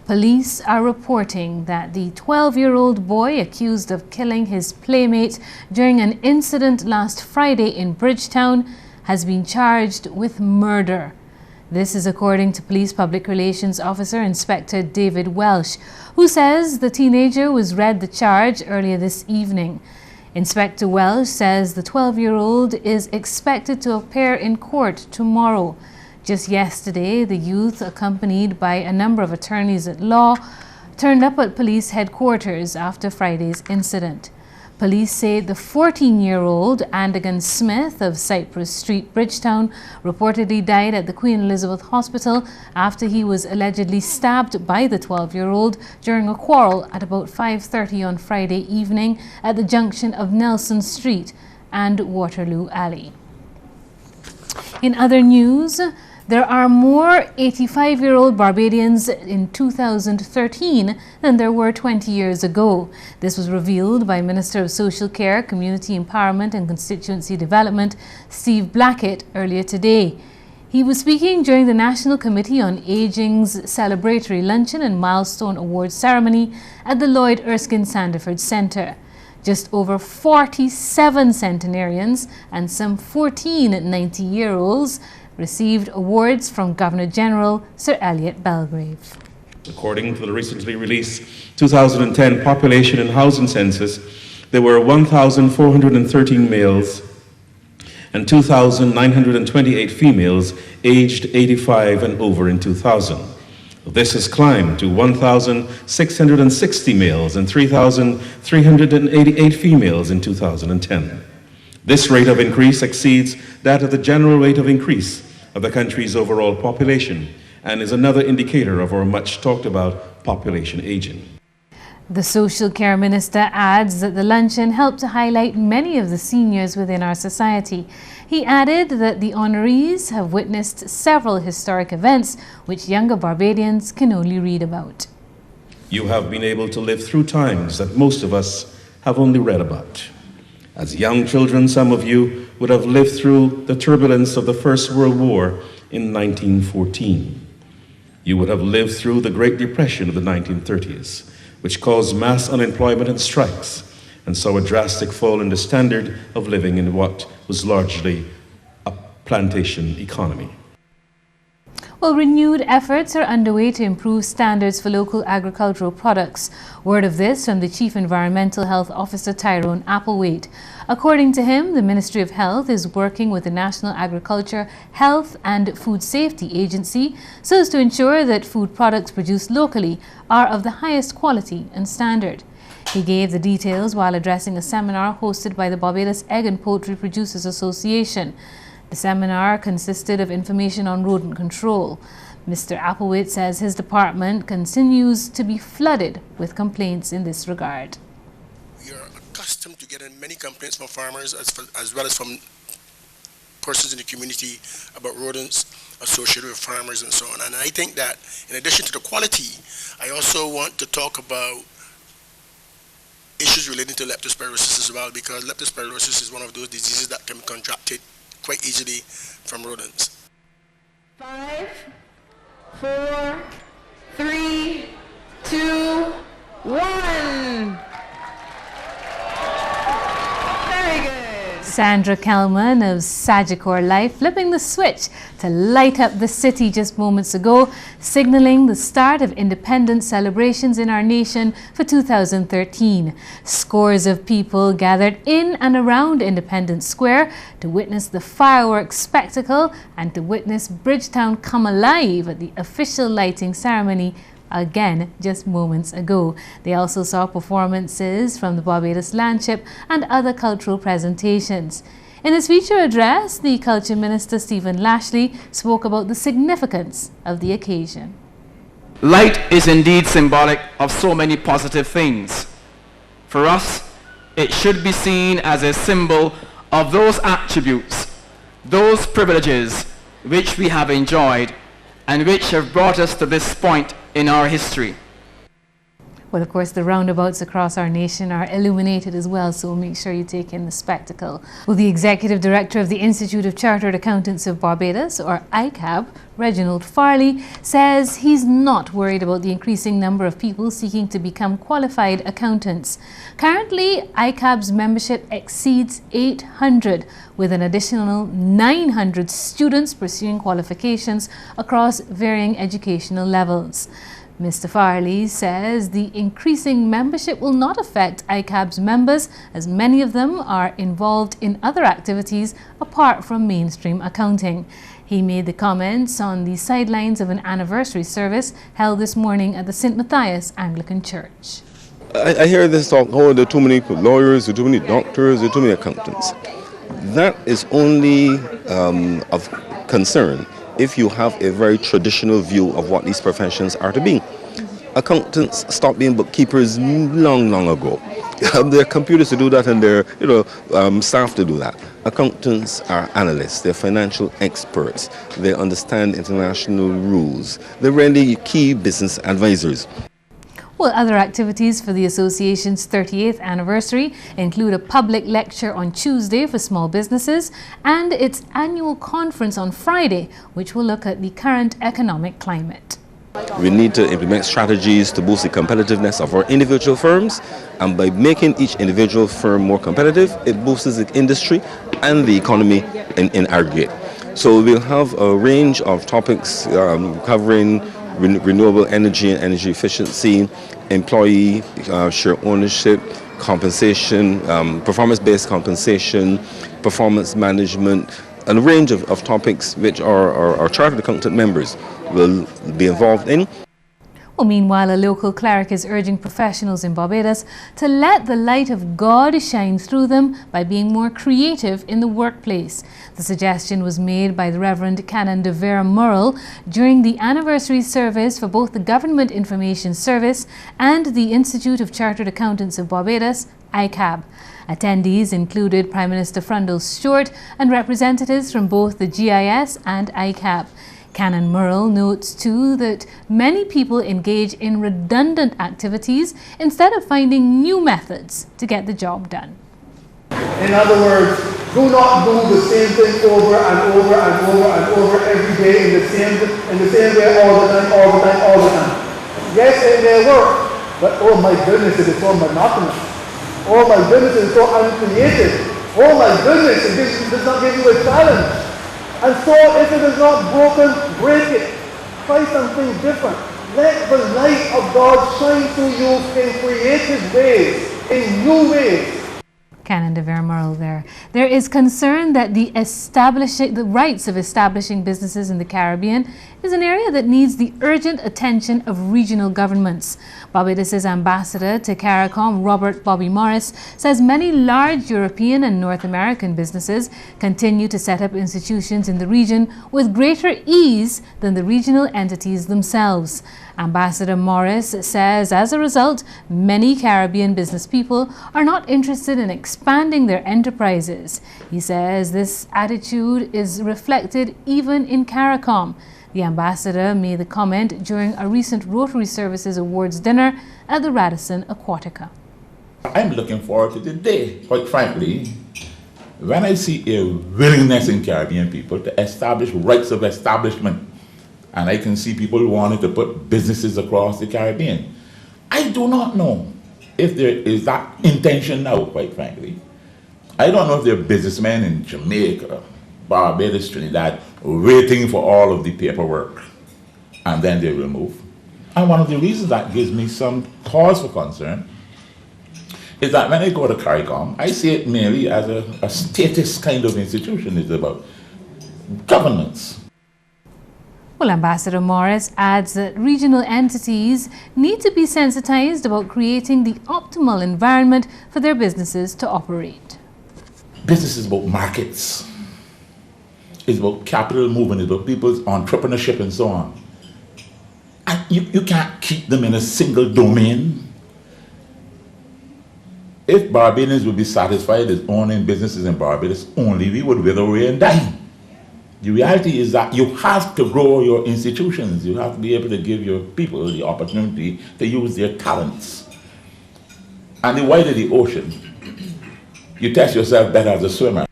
Police are reporting that the 12-year-old boy accused of killing his playmate during an incident last Friday in Bridgetown has been charged with murder. This is according to Police Public Relations Officer Inspector David Welsh, who says the teenager was read the charge earlier this evening. Inspector Welsh says the 12-year-old is expected to appear in court tomorrow. Just yesterday, the youth, accompanied by a number of attorneys at law, turned up at police headquarters after Friday's incident. Police say the 14-year-old Andigan Smith of Cypress Street, Bridgetown, reportedly died at the Queen Elizabeth Hospital after he was allegedly stabbed by the 12-year-old during a quarrel at about 5:30 on Friday evening at the junction of Nelson Street and Waterloo Alley. In other news, there are more 85-year-old Barbadians in 2013 than there were 20 years ago. This was revealed by Minister of Social Care, Community Empowerment and Constituency Development, Steve Blackett, earlier today. He was speaking during the National Committee on Aging's celebratory luncheon and milestone awards ceremony at the Lloyd Erskine Sandiford Centre. Just over 47 centenarians and some 14 90-year-olds received awards from Governor-General Sir Elliot Belgrave. According to the recently released 2010 Population and Housing Census, there were 1,413 males and 2,928 females aged 85 and over in 2000. This has climbed to 1,660 males and 3,388 females in 2010. This rate of increase exceeds that of the general rate of increase of the country's overall population and is another indicator of our much talked about population aging. The Social Care Minister adds that the luncheon helped to highlight many of the seniors within our society. He added that the honorees have witnessed several historic events which younger Barbadians can only read about. You have been able to live through times that most of us have only read about. As young children, some of you would have lived through the turbulence of the First World War in 1914. You would have lived through the Great Depression of the 1930s, which caused mass unemployment and strikes, and saw a drastic fall in the standard of living in what was largely a plantation economy. Well, renewed efforts are underway to improve standards for local agricultural products. Word of this from the Chief Environmental Health Officer, Tyrone Applewaite. According to him, the Ministry of Health is working with the National Agriculture, Health and Food Safety Agency so as to ensure that food products produced locally are of the highest quality and standard. He gave the details while addressing a seminar hosted by the Barbados Egg and Poultry Producers Association. The seminar consisted of information on rodent control. Mr. Applewaite says his department continues to be flooded with complaints in this regard. We are accustomed to getting many complaints from farmers as well as from persons in the community about rodents associated with farmers and so on. And I think that in addition to the quality, I also want to talk about issues relating to leptospirosis as well, because leptospirosis is one of those diseases that can be contracted quite easily from rodents. 5, 4, 3, 2, 1. Very good. Sandra Kelman of Sagicor Life flipping the switch to light up the city just moments ago, signaling the start of independence celebrations in our nation for 2013. Scores of people gathered in and around Independence Square to witness the fireworks spectacle and to witness Bridgetown come alive at the official lighting ceremony again just moments ago. They also saw performances from the Barbados Landship and other cultural presentations. In his feature address, the Culture Minister Stephen Lashley spoke about the significance of the occasion. Light is indeed symbolic of so many positive things. For us, it should be seen as a symbol of those attributes, those privileges which we have enjoyed and which have brought us to this point in our history. Well, of course, the roundabouts across our nation are illuminated as well, so make sure you take in the spectacle. Well, the Executive Director of the Institute of Chartered Accountants of Barbados, or ICAB, Reginald Farley, says he's not worried about the increasing number of people seeking to become qualified accountants. Currently, ICAB's membership exceeds 800, with an additional 900 students pursuing qualifications across varying educational levels. Mr. Farley says the increasing membership will not affect ICAB's members, as many of them are involved in other activities apart from mainstream accounting. He made the comments on the sidelines of an anniversary service held this morning at the St. Matthias Anglican Church. I hear this talk, oh, there are too many lawyers, there are too many doctors, there are too many accountants. That is only of concern if you have a very traditional view of what these professions are to be. Accountants stopped being bookkeepers long ago. There are computers to do that and there are staff to do that. Accountants are analysts, they're financial experts, they understand international rules. They're really key business advisors. Well, other activities for the association's 38th anniversary include a public lecture on Tuesday for small businesses and its annual conference on Friday, which will look at the current economic climate. We need to implement strategies to boost the competitiveness of our individual firms, and by making each individual firm more competitive, it boosts the industry and the economy in aggregate. So we'll have a range of topics covering renewable energy and energy efficiency, employee share ownership, compensation, performance-based compensation, performance management, and a range of topics which our chartered accountant members will be involved in. Well, meanwhile, a local cleric is urging professionals in Barbados to let the light of God shine through them by being more creative in the workplace. The suggestion was made by the Reverend Canon de Vera Murrell during the anniversary service for both the Government Information Service and the Institute of Chartered Accountants of Barbados, ICAB. Attendees included Prime Minister Frundle Stewart and representatives from both the GIS and ICAB. Canon Murrell notes too that many people engage in redundant activities instead of finding new methods to get the job done. In other words, do not do the same thing over and over and over and over every day in the same way all the time. Yes, it may work, but oh my goodness, it is so monotonous. Oh my goodness, it is so uncreative. Oh my goodness, it does not give you a challenge. And so if it is not broken, break it. Try something different. Let the light of God shine through you in creative ways, in new ways. Canon de Vera Murrell there. There is concern that the rights of establishing businesses in the Caribbean is an area that needs the urgent attention of regional governments. Barbados's ambassador to CARICOM, Robert Bobby Morris, says many large European and North American businesses continue to set up institutions in the region with greater ease than the regional entities themselves. Ambassador Morris says as a result, many Caribbean business people are not interested in expanding their enterprises. He says this attitude is reflected even in CARICOM. The ambassador made the comment during a recent Rotary Services Awards dinner at the Radisson Aquatica. I'm looking forward to the day, quite frankly, when I see a willingness in Caribbean people to establish rights of establishment. And I can see people wanting to put businesses across the Caribbean. I do not know if there is that intention now, quite frankly. I don't know if there are businessmen in Jamaica, Barbados, Trinidad, waiting for all of the paperwork, and then they will move. And one of the reasons that gives me some cause for concern is that when I go to CARICOM, I see it merely as a status kind of institution. It's about governance. Well, Ambassador Morris adds that regional entities need to be sensitized about creating the optimal environment for their businesses to operate. Business is about markets. It's about capital movement. It's about people's entrepreneurship and so on. And you can't keep them in a single domain. If Barbadians would be satisfied as owning businesses in Barbados only, we would wither away and die. The reality is that you have to grow your institutions. You have to be able to give your people the opportunity to use their talents. And the wider the ocean, you test yourself better as a swimmer.